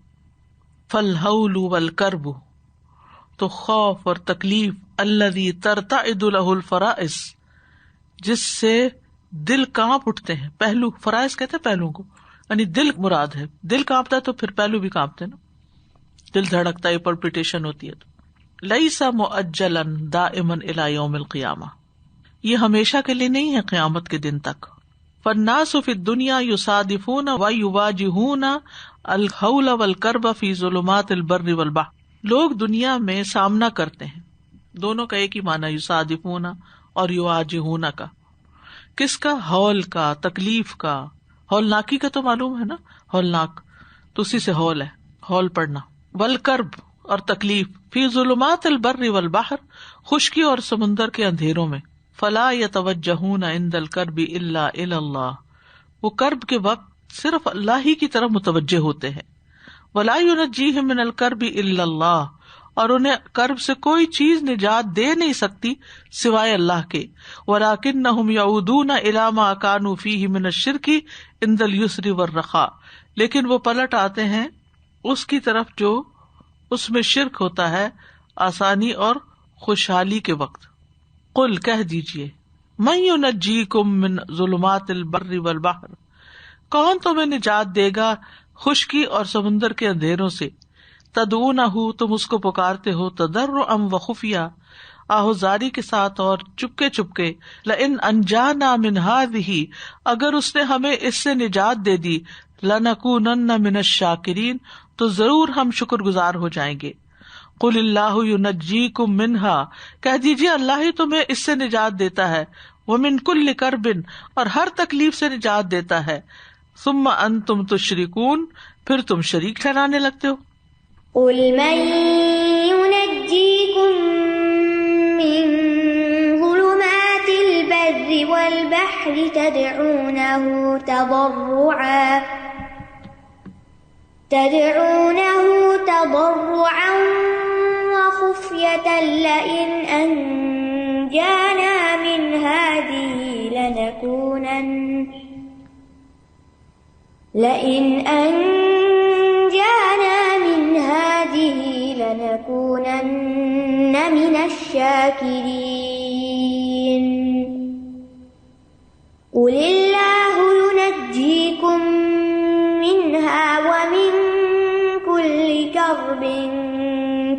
Speaker 1: فالہول والکرب، تو خوف اور تکلیف، الذی ترتعد لہ الفرائض، جس سے دل کانپ اٹھتے ہیں. پہلو، فرائض کہتے ہیں پہلو کو، یعنی دل مراد ہے. دل کانپتا ہے تو پھر پہلو بھی کانپتے ہیں نا، دل دھڑکتا ہے، پلپیٹیشن ہوتی ہے. تو لیس مؤجلا دائما الی یوم القیامہ، یہ ہمیشہ کے لیے نہیں ہے قیامت کے دن تک. فالناس فی الدنیا یصادفون ویواجہون الہول والکرب فی ظلمات البر والبحر، لوگ دنیا میں سامنا کرتے ہیں، دونوں کا ایک ہی معنی، یصادفون اور یواجہون کا. کس کا؟ ہول کا، تکلیف کا. ہولناکی کا تو معلوم ہے نا، ہولناک تو اسی سے ہول ہے، ہول پڑنا. والکرب، اور تکلیف، فی ظلمات البر والبحر، خشکی اور سمندر کے اندھیروں میں. فلا یتوجہون عند الکرب الا الی اللہ، وہ کرب کے وقت صرف اللہ ہی کی طرف متوجہ ہوتے ہیں. ولا ینجیہم من الکرب الا اللہ، اور انہیں کرب سے کوئی چیز نجات دے نہیں سکتی سوائے اللہ کے. وَلَكِنَّهُمْ يَعُودُونَ إِلَى مَا كَانُوا فِيهِ مِنَ الشِّرْكِ عِنْدَ الْيُسْرِ وَالرَّخَاءِ، لیکن وہ پلٹ آتے ہیں اس کی طرف جو اس میں شرک ہوتا ہے آسانی اور خوشحالی کے وقت. قل، کہہ دیجئے، مَن يُنَجِّيكُم مِّن ظُلُمَاتِ الْبَرِّ وَالْبَحْرِ، کون تمہیں نجات دے گا خشکی اور سمندر کے اندھیروں سے. تدعونہ، تم اس کو پکارتے ہو، تضرعا وخفیہ، آہوزاری کے ساتھ اور چپکے چپکے. لئن انجانا من ہذہ، اگر اس نے ہمیں اس سے نجات دے دی، لنکونن من الشاکرین، تو ضرور ہم شکر گزار ہو جائیں گے. قل اللہ ینجیکم منہا، کہہ دیجیے اللہ ہی تمہیں اس سے نجات دیتا ہے. ومن کل کرب، اور ہر تکلیف سے نجات دیتا ہے. ثم انتم تشرکون، پھر تم شریک ٹھہرانے لگتے ہو.
Speaker 2: قل من ينجيكم من ظلمات البر والبحر تدعونه تضرعا وخفية لئن أنجانا من هذه لنكونن من الشاكرين. قل الله ينجيكم منها ومن كل كرب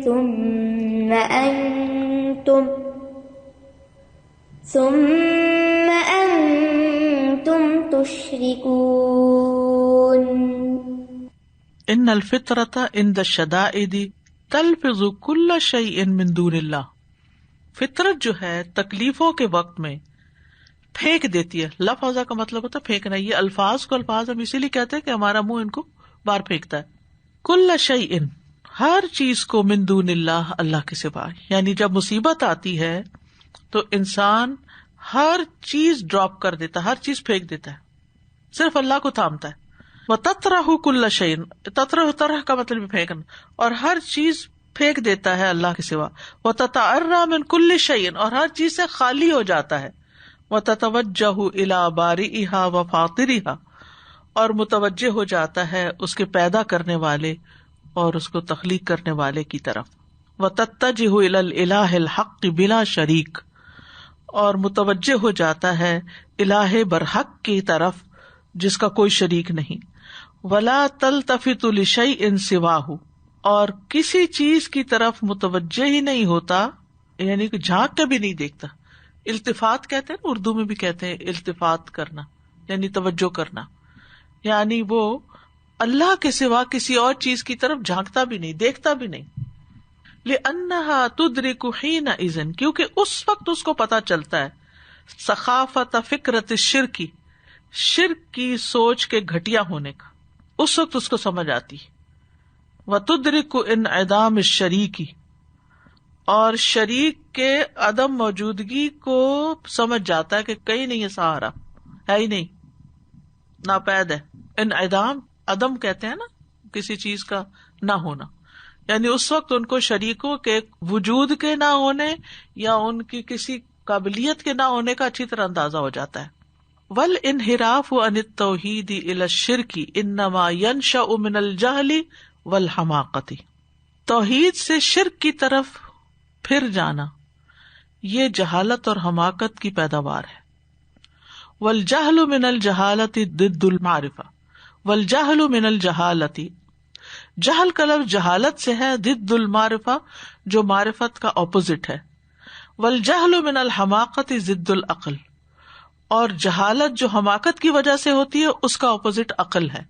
Speaker 2: ثم أنتم تشركون.
Speaker 1: ان الفطرۃ عند الشدائد تلفظ کل شیء من دون اللہ، فطرت جو ہے تکلیفوں کے وقت میں پھینک دیتی ہے. لفظ کا مطلب ہوتا ہے پھینکنا. یہ الفاظ کو الفاظ ہم اسی لیے کہتے ہیں کہ ہمارا منہ ان کو باہر پھینکتا ہے. کل شیء، ہر چیز کو، من دون اللہ، اللہ کے سوا. یعنی جب مصیبت آتی ہے تو انسان ہر چیز ڈراپ کر دیتا، ہر چیز پھینک دیتا ہے، صرف اللہ کو تھامتا ہے. وَتَطْرَحُ كُلَّ شَيْءٍ، تطرح طرح کا مطلب پھینکنا، اور ہر چیز پھینک دیتا ہے اللہ کے سوا. وَتَتَعَرَّى مِن كُلِّ شَيْءٍ، اور ہر چیز سے خالی ہو جاتا ہے. وَتَتَوَجَّهُ إِلَى بَارِئِهَا وَفَاطِرِهَا، اور متوجہ ہو جاتا ہے اس کے پیدا کرنے والے اور اس کو تخلیق کرنے والے کی طرف. وَتَتَّجِهُ إِلَى الْإِلَٰهِ الْحَقِّ بِلَا شَرِيكٍ، اور متوجہ ہو جاتا ہے الہ برحق کی طرف جس کا کوئی شریک نہیں. وَلَا تَلْتَفِتُ لِشَيْءٍ سِوَاهُ، اور کسی چیز کی طرف متوجہ ہی نہیں ہوتا، یعنی کہ جھانک کے بھی نہیں دیکھتا. التفات کہتے ہیں، اردو میں بھی کہتے ہیں التفات کرنا، یعنی توجہ کرنا. یعنی وہ اللہ کے سوا کسی اور چیز کی طرف جھانکتا بھی نہیں، دیکھتا بھی نہیں. لِأَنَّهَا تُدْرِكُ حِينَئِذٍ، کیونکہ اس وقت اس کو پتا چلتا ہے سخافت فکرت الشرک، شرک کی سوچ کے گھٹیا ہونے کا، اس وقت اس کو سمجھ آتی. وَتُدْرِكُ انعدام الشریک، اور شریک کے عدم موجودگی کو سمجھ جاتا ہے کہ کہیں نہیں، یہ سہارا ہے ہی نہیں، ناپید ہے. انعدام عدم کہتے ہیں نا، کسی چیز کا نہ ہونا، یعنی اس وقت ان کو شریکوں کے وجود کے نہ ہونے یا ان کی کسی قابلیت کے نہ ہونے کا اچھی طرح اندازہ ہو جاتا ہے. والانحراف عن التوحید الى الشرک انما ينشأ من الجہل والحماقۃ، توحید سے شرک کی طرف پھر جانا یہ جہالت اور حماقت کی پیداوار ہے. والجہل من الجہالۃ ضد المعرفہ، والجہل من الجہالۃ، جہل کا لفظ جہالت سے ہے، ضد المعرفہ جو معرفت کا اپوزٹ ہے. والجہل من الحماقۃ ضد العقل، اور جہالت جو حماقت کی وجہ سے ہوتی ہے اس کا اپوزٹ عقل ہے.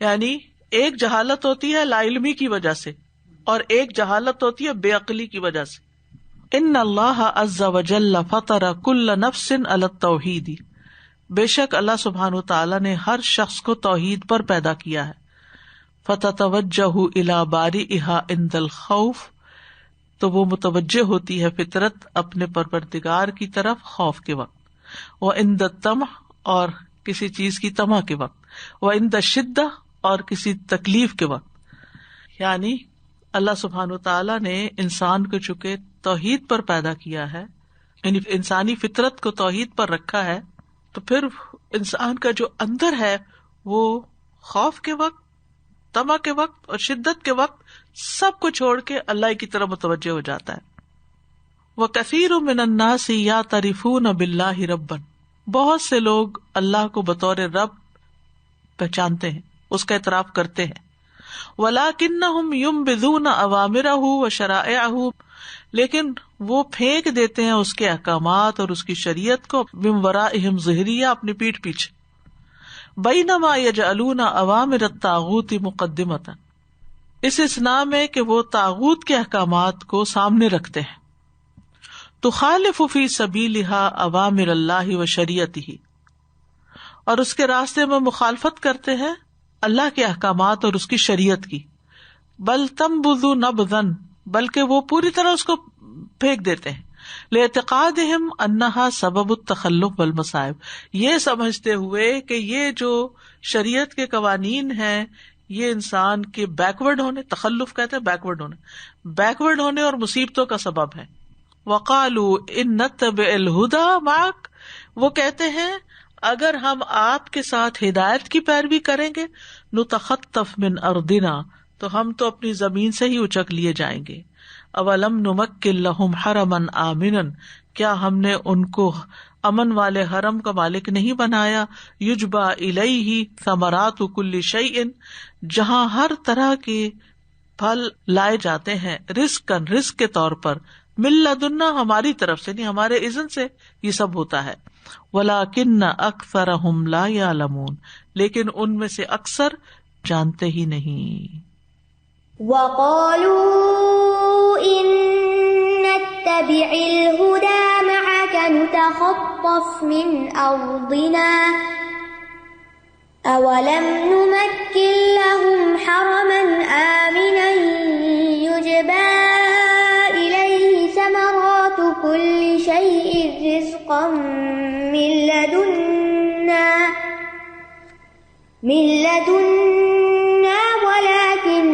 Speaker 1: یعنی ایک جہالت ہوتی ہے لا علمی کی وجہ سے، اور ایک جہالت ہوتی ہے بے عقلی کی وجہ سے. ان اللہ عز وجل فطر کل نفس علی التوحید، بے شک اللہ سبحانہ وتعالی نے ہر شخص کو توحید پر پیدا کیا ہے. فتتوجہ الی بارئہا عند الخوف، تو وہ متوجہ ہوتی ہے فطرت اپنے پروردگار کی طرف خوف کے وقت. وعند الطمع، اور کسی چیز کی طمع کے وقت. وعند الشدہ، اور کسی تکلیف کے وقت. یعنی اللہ سبحانہ وتعالی نے انسان کو چونکہ توحید پر پیدا کیا ہے، یعنی انسانی فطرت کو توحید پر رکھا ہے، تو پھر انسان کا جو اندر ہے وہ خوف کے وقت، طمع کے وقت اور شدت کے وقت سب کو چھوڑ کے اللہ کی طرف متوجہ ہو جاتا ہے. وَكَثِيرٌ مِّنَ النَّاسِ يَعْتَرِفُونَ بِاللَّهِ رَبًّا، بہت سے لوگ اللہ کو بطور رب پہچانتے ہیں، اس کا اعتراف کرتے ہیں. وَلَكِنَّهُمْ يُنبِذُونَ أَوَامِرَهُ وَشَرَائِعَهُ، لیکن وہ پھینک دیتے ہیں اس کے احکامات اور اس کی شریعت کو من ورائہم ظہریہ، اپنی پیٹھ پیچھے. بینما یجعلون اوامر الطاغوت مقدمۃ، اس اسنا میں کہ وہ طاغوت کے احکامات کو سامنے رکھتے ہیں. تخالف فی سبیلہا اوامر اللہ و شریعتہ، اور اس کے راستے میں مخالفت کرتے ہیں اللہ کے احکامات اور اس کی شریعت کی. بل تنبذ نبذا، بلکہ وہ پوری طرح اس کو پھینک دیتے ہیں. لاعتقادہم انہا سبب التخلف والمصائب، یہ سمجھتے ہوئے کہ یہ جو شریعت کے قوانین ہیں یہ انسان کے بیکورڈ ہونے، تخلف کہتے ہیں بیکورڈ ہونے اور مصیبتوں کا سبب ہے. وقالوا ان نتبع الہدی معک، وہ کہتے ہیں اگر ہم آپ کے ساتھ ہدایت کی پیروی کریں گے، نتخطف من ارضنا، تو ہم تو اپنی زمین سے ہی اچک لیے جائیں گے. اولم نمکن لہم حرما آمنا، کیا ہم نے ان کو امن والے حرم کا مالک نہیں بنایا. یجبا الیہ ثمرات کل شیء، جہاں ہر طرح کے پھل لائے جاتے ہیں، رزق کے طور پر، من لدنا، ہماری طرف سے نہیں، ہمارے اذن سے یہ سب ہوتا ہے. ولکن اکثرہم لا یعلمون، لیکن ان میں سے اکثر جانتے ہی نہیں.
Speaker 2: وقالوا إن نتبع الهدى معك نتخطف من أرضنا أولم نمكن لهم حرما آمنا يجبى إليه ثمرات كل شيء رزقا من لدنا ولكن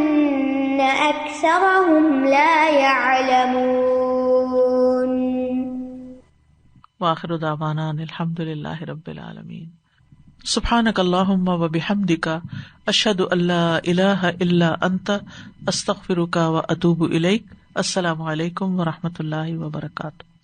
Speaker 2: أكثرهم لا يعلمون.
Speaker 1: وآخر دعوانا الحمد للہ رب العالمین. سبحانک اللہم وبحمدک، اشہد ان لا الہ الا انت، استغفرک واتوب الیک. السلام علیکم ورحمۃ اللہ وبرکاتہ.